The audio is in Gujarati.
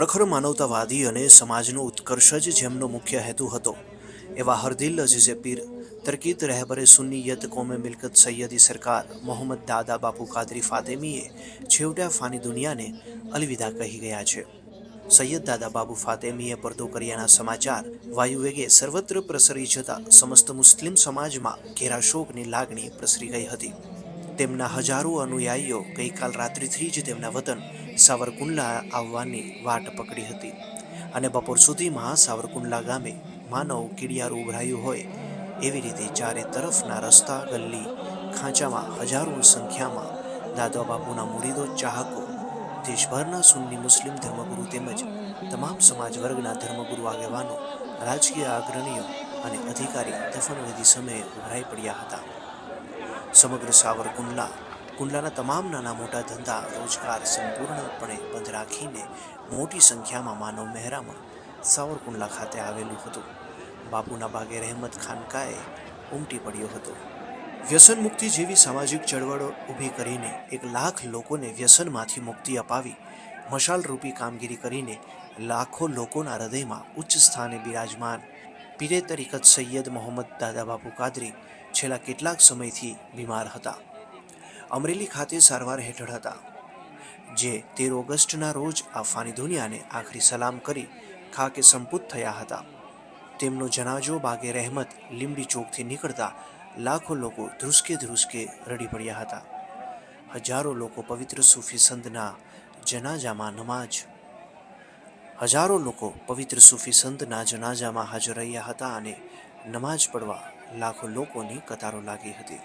પ્રખર માનવતાવાદી અને સમાજનો ઉત્કર્ષ જ જેમનો મુખ્ય હેતુ હતો, એવા હરદિલ અઝીઝે પીર તરકીત રહેબરે સુન્નીયત કોમે મિલકત સૈયદી સરકાર મોહમ્મદ દાદા બાપુ કાદરી ફાતેમીએ છેવટે આ ફાની દુનિયાને અલવિદા કહી ગયા છે. સૈયદ દાદા બાબુ ફાતેમીએ પડદો કર્યાના સમાચાર વાયુવેગે સર્વત્ર પ્રસરી જતા સમસ્ત મુસ્લિમ સમાજમાં ઘેરા શોકની લાગણી પ્રસરી ગઈ હતી. તેમના હજારો અનુયાયીઓ ગઈકાલ રાત્રિથી જ તેમના વતન સાવરકુંડલા આવવાની વાટ પકડી હતી અને બપોર સુધીમાં સાવરકુંડલા ગામે માનવ કીડિયારું ઉભરાયું હોય એવી રીતે ચારે તરફના રસ્તા ગલ્લી ખાંચામાં હજારો સંખ્યામાં દાદા બાપુના મુરીદો ચાહકો, દેશભરના સુન્ની મુસ્લિમ ધર્મગુરુ તેમજ તમામ સમાજ વર્ગના ધર્મગુરુ આગેવાનો, રાજકીય અગ્રણીઓ અને અધિકારી દફનવિધિ સમયે ઉભરાઈ પડ્યા હતા. સમગ્ર સાવરકુંડલાના તમામ નાના મોટા ધંધા રોજગાર સંપૂર્ણપણે બંધ રાખીને મોટી સંખ્યામાં માનવ મહેરામણ સાવરકુંડલા ખાતે આવેલું હતું. બાપુના બાગે રહેમત ખાનકાએ ઉમટી પડ્યો હતો. વ્યસન મુક્તિ જેવી સામાજિક ચળવળ ઊભી કરીને 1 લાખ લોકોને વ્યસનમાંથી મુક્તિ અપાવી મશાલરૂપી કામગીરી કરીને લાખો લોકોના હૃદયમાં ઉચ્ચ સ્થાને બિરાજમાન પીરે તરીકત સૈયદ મોહમ્મદ દાદા બાપુ કાદરી છેલ્લા કેટલાક સમયથી બીમાર હતા. અમરેલી ખાતે સારવાર હેઠળ હતા, જે 13 ઓગસ્ટના રોજ આ ફાની દુનિયાને આખરી સલામ કરી ખાકે સંપુત થયા હતા. તેમનો જનાજો બાગે રહેમત લીંબડી ચોકથી નીકળતા લાખો લોકો ધ્રુસકે ધ્રુસકે રડી પડ્યા હતા. હજારો લોકો પવિત્ર સૂફી સંતના જનાજામાં હાજર રહ્યા હતા અને નમાઝ પડવા લાખો લોકોની કતારો લાગી હતી.